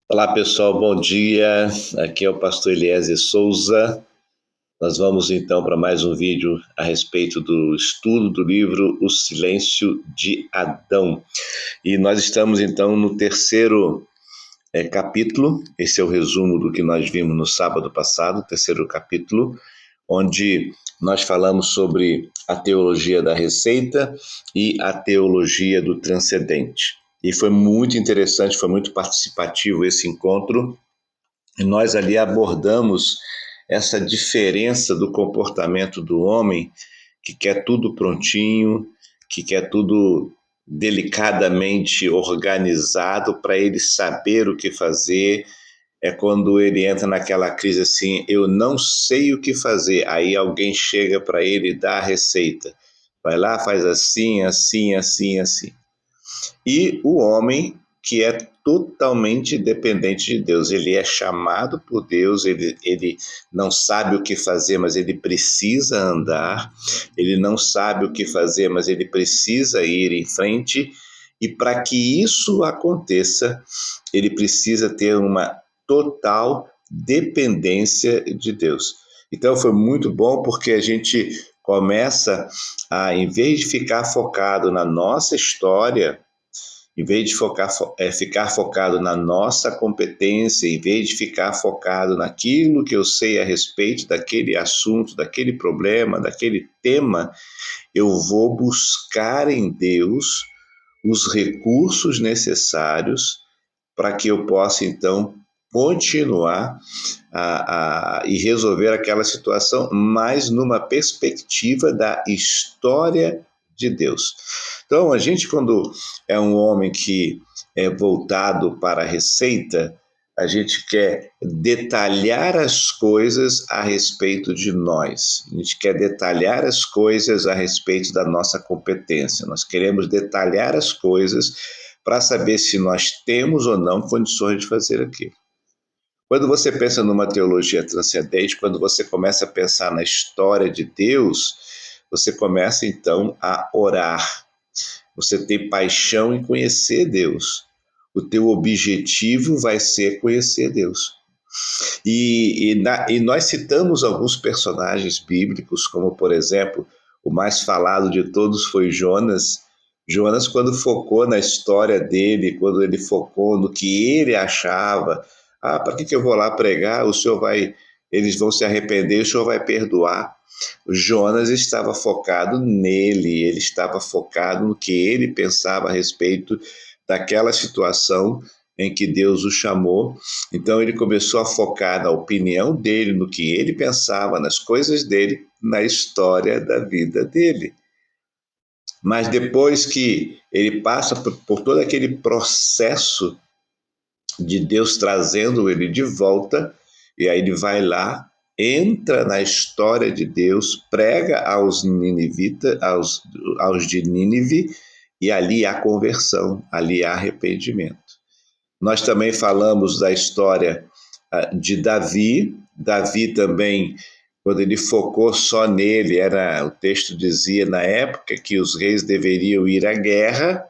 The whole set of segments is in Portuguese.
Olá pessoal, bom dia. Aqui é o pastor Eliezer Souza. Nós vamos então para mais um vídeo a respeito do estudo do livro O Silêncio de Adão. E nós estamos então no terceiro capítulo. Esse é o resumo do que nós vimos no sábado passado, terceiro capítulo, onde nós falamos sobre a teologia da receita e a teologia do transcendente. E foi muito interessante, foi muito participativo esse encontro. E nós ali abordamos essa diferença do comportamento do homem, que quer tudo prontinho, que quer tudo delicadamente organizado para ele saber o que fazer. É quando ele entra naquela crise assim, eu não sei o que fazer. Aí alguém chega para ele e dá a receita. Vai lá, faz assim, assim, assim, assim. E o homem que é totalmente dependente de Deus, ele é chamado por Deus, ele não sabe o que fazer, mas ele precisa andar, ele não sabe o que fazer, mas ele precisa ir em frente, e para que isso aconteça, ele precisa ter uma total dependência de Deus. Então foi muito bom porque a gente começa a, em vez de ficar focado na nossa história, em vez de ficar focado na nossa competência, em vez de ficar focado naquilo que eu sei a respeito daquele assunto, daquele problema, daquele tema, eu vou buscar em Deus os recursos necessários para que eu possa, então, continuar e resolver aquela situação, mas numa perspectiva da história de Deus. Então, a gente, quando é um homem que é voltado para a receita, a gente quer detalhar as coisas a respeito de nós. A gente quer detalhar as coisas a respeito da nossa competência. Nós queremos detalhar as coisas para saber se nós temos ou não condições de fazer aquilo. Quando você pensa numa teologia transcendente, quando você começa a pensar na história de Deus, você começa então a orar. Você tem paixão em conhecer Deus. O teu objetivo vai ser conhecer Deus. E nós citamos alguns personagens bíblicos, como por exemplo, o mais falado de todos foi Jonas. Jonas, quando focou na história dele, quando ele focou no que ele achava, para que eu vou lá pregar? O senhor vai, eles vão se arrepender, o senhor vai perdoar. Jonas estava focado nele, ele estava focado no que ele pensava a respeito daquela situação em que Deus o chamou. Então ele começou a focar na opinião dele, no que ele pensava, nas coisas dele, na história da vida dele. Mas depois que ele passa por todo aquele processo de Deus trazendo ele de volta, e aí ele vai lá, entra na história de Deus, prega aos ninivitas, aos de Nínive, e ali há conversão, ali há arrependimento. Nós também falamos da história de Davi. Davi também, quando ele focou só nele, o texto dizia na época que os reis deveriam ir à guerra,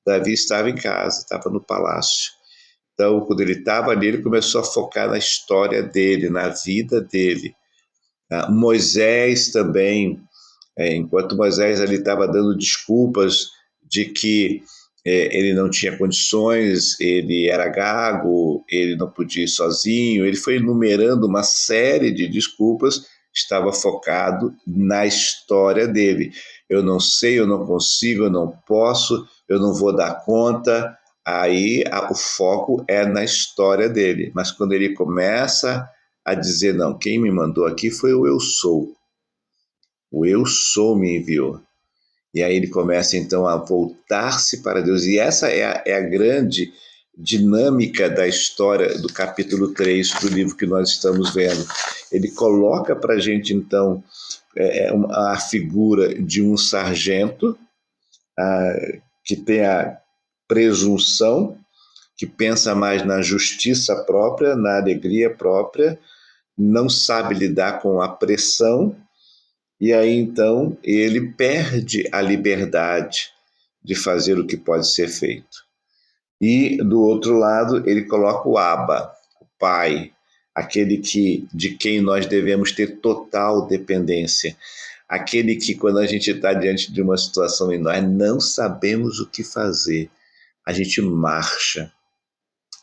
Davi estava em casa, estava no palácio. Então, quando ele estava ali, ele começou a focar na história dele, na vida dele. Moisés também, enquanto Moisés ali estava dando desculpas de que ele não tinha condições, ele era gago, ele não podia ir sozinho, ele foi enumerando uma série de desculpas, estava focado na história dele. Eu não sei, eu não consigo, eu não posso, eu não vou dar conta. Aí o foco é na história dele. Mas quando ele começa a dizer, não, quem me mandou aqui foi o eu sou. O eu sou me enviou. E aí ele começa então a voltar-se para Deus. E essa é a grande dinâmica da história do capítulo 3 do livro que nós estamos vendo. Ele coloca para a gente então a figura de um sargento que tem a presunção, que pensa mais na justiça própria, na alegria própria, não sabe lidar com a pressão, e aí então ele perde a liberdade de fazer o que pode ser feito. E do outro lado ele coloca o Abba, o Pai, aquele de quem nós devemos ter total dependência, aquele que quando a gente está diante de uma situação e nós não sabemos o que fazer, a gente marcha,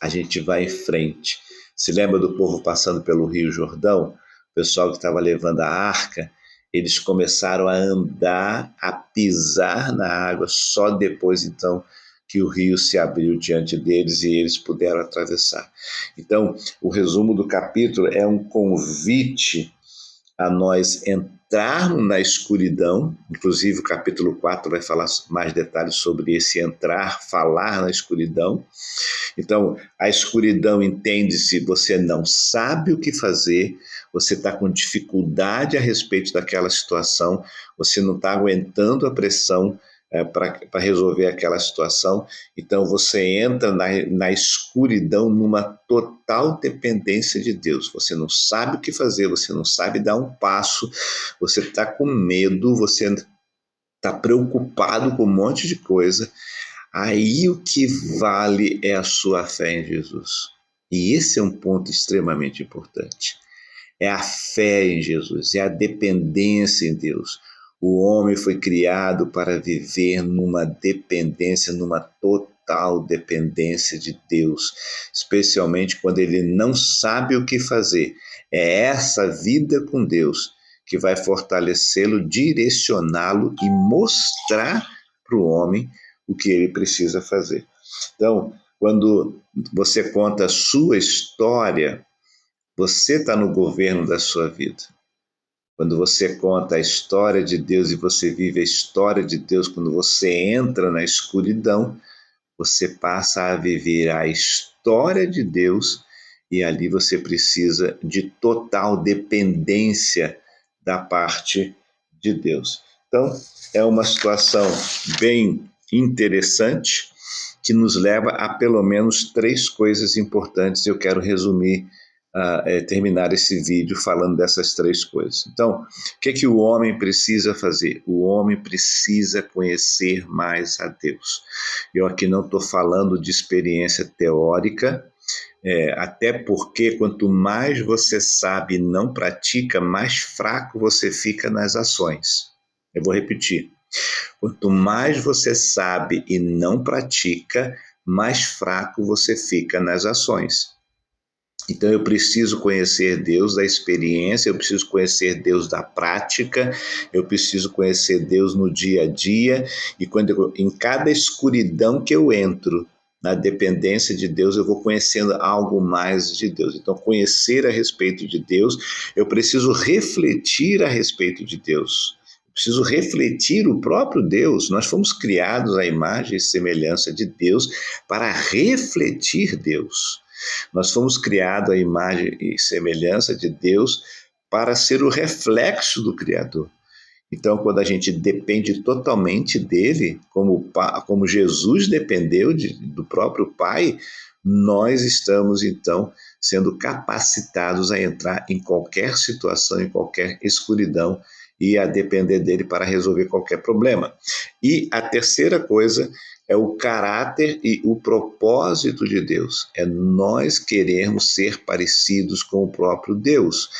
a gente vai em frente. Se lembra do povo passando pelo Rio Jordão? O pessoal que estava levando a arca, eles começaram a andar, a pisar na água, só depois então que o rio se abriu diante deles e eles puderam atravessar. Então, o resumo do capítulo é um convite a nós entrarmos na escuridão, inclusive o capítulo 4 vai falar mais detalhes sobre esse entrar, falar na escuridão. Então, a escuridão entende-se, você não sabe o que fazer, você está com dificuldade a respeito daquela situação, você não está aguentando a pressão para resolver aquela situação, então você entra na escuridão numa total dependência de Deus. Você não sabe o que fazer, você não sabe dar um passo, você está com medo, você está preocupado com um monte de coisa. Aí o que vale é a sua fé em Jesus. E esse é um ponto extremamente importante. É a fé em Jesus, é a dependência em Deus. O homem foi criado para viver numa dependência, numa total dependência de Deus, especialmente quando ele não sabe o que fazer. É essa vida com Deus que vai fortalecê-lo, direcioná-lo e mostrar para o homem o que ele precisa fazer. Então, quando você conta a sua história, você está no governo da sua vida. Quando você conta a história de Deus e você vive a história de Deus, quando você entra na escuridão, você passa a viver a história de Deus e ali você precisa de total dependência da parte de Deus. Então, é uma situação bem interessante que nos leva a pelo menos 3 coisas importantes. Eu quero resumir, terminar esse vídeo falando dessas 3 coisas. Então, o que o homem precisa fazer? O homem precisa conhecer mais a Deus. Eu aqui não estou falando de experiência teórica, até porque quanto mais você sabe e não pratica, mais fraco você fica nas ações. Eu vou repetir. Quanto mais você sabe e não pratica, mais fraco você fica nas ações. Então eu preciso conhecer Deus da experiência, eu preciso conhecer Deus da prática, eu preciso conhecer Deus no dia a dia, e em cada escuridão que eu entro, na dependência de Deus, eu vou conhecendo algo mais de Deus. Então, conhecer a respeito de Deus, eu preciso refletir a respeito de Deus. Preciso refletir o próprio Deus. Nós fomos criados à imagem e semelhança de Deus para refletir Deus. Nós fomos criados à imagem e semelhança de Deus para ser o reflexo do Criador. Então, quando a gente depende totalmente dele, como Jesus dependeu do próprio Pai, nós estamos, então, sendo capacitados a entrar em qualquer situação, em qualquer escuridão, e a depender dele para resolver qualquer problema. E a terceira coisa é o caráter e o propósito de Deus. É nós queremos ser parecidos com o próprio Deus.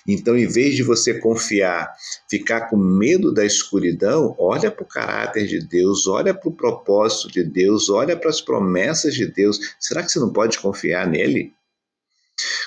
Então, em vez de você confiar, ficar com medo da escuridão, olha para o caráter de Deus, olha para o propósito de Deus, olha para as promessas de Deus. Será que você não pode confiar nele?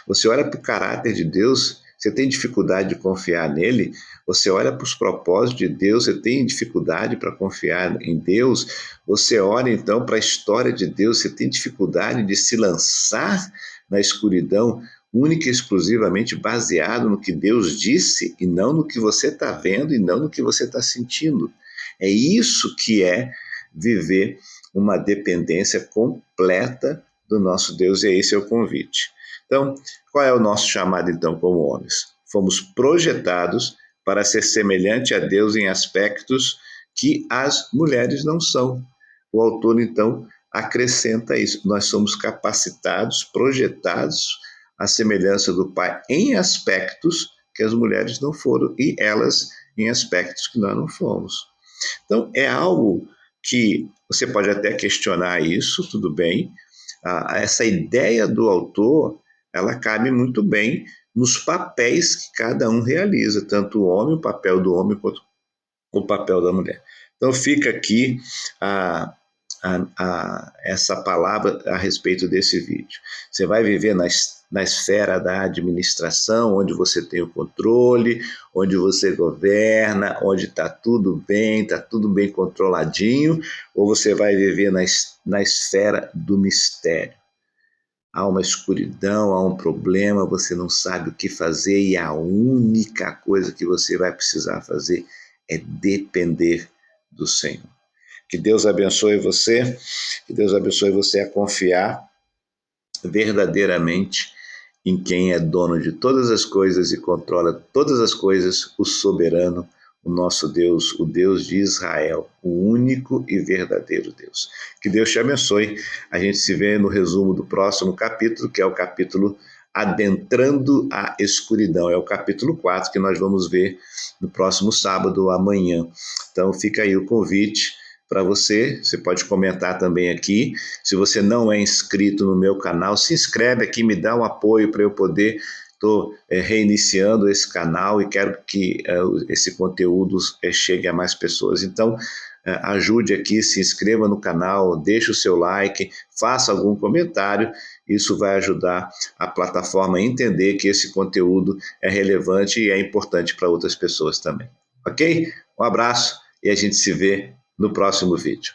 Você olha para o caráter de Deus, você tem dificuldade de confiar nele? Você olha para os propósitos de Deus, você tem dificuldade para confiar em Deus? Você olha então para a história de Deus, você tem dificuldade de se lançar na escuridão, única e exclusivamente baseado no que Deus disse e não no que você está vendo e não no que você está sentindo. É isso que é viver uma dependência completa do nosso Deus, e esse é o convite. Então, qual é o nosso chamado, então, como homens? Fomos projetados para ser semelhante a Deus em aspectos que as mulheres não são. O autor, então, acrescenta isso. Nós somos capacitados, projetados à semelhança do Pai em aspectos que as mulheres não foram, e elas em aspectos que nós não fomos. Então, é algo que você pode até questionar isso, tudo bem, essa ideia do autor, ela cabe muito bem nos papéis que cada um realiza, tanto o homem, o papel do homem, quanto o papel da mulher. Então fica aqui essa palavra a respeito desse vídeo. Você vai viver na esfera da administração, onde você tem o controle, onde você governa, onde está tudo bem controladinho, ou você vai viver na esfera do mistério. Há uma escuridão, há um problema, você não sabe o que fazer e a única coisa que você vai precisar fazer é depender do Senhor. Que Deus abençoe você, que Deus abençoe você a confiar verdadeiramente em quem é dono de todas as coisas e controla todas as coisas, o soberano, o nosso Deus, o Deus de Israel, o único e verdadeiro Deus. Que Deus te abençoe. A gente se vê no resumo do próximo capítulo, que é o capítulo Adentrando a Escuridão. É o capítulo 4 que nós vamos ver no próximo sábado, amanhã. Então fica aí o convite para você pode comentar também aqui. Se você não é inscrito no meu canal, se inscreve aqui, me dá um apoio para eu poder. Estou reiniciando esse canal e quero que esse conteúdo chegue a mais pessoas. Então, ajude aqui, se inscreva no canal, deixe o seu like, faça algum comentário. Isso vai ajudar a plataforma a entender que esse conteúdo é relevante e é importante para outras pessoas também. Ok? Um abraço e a gente se vê no próximo vídeo.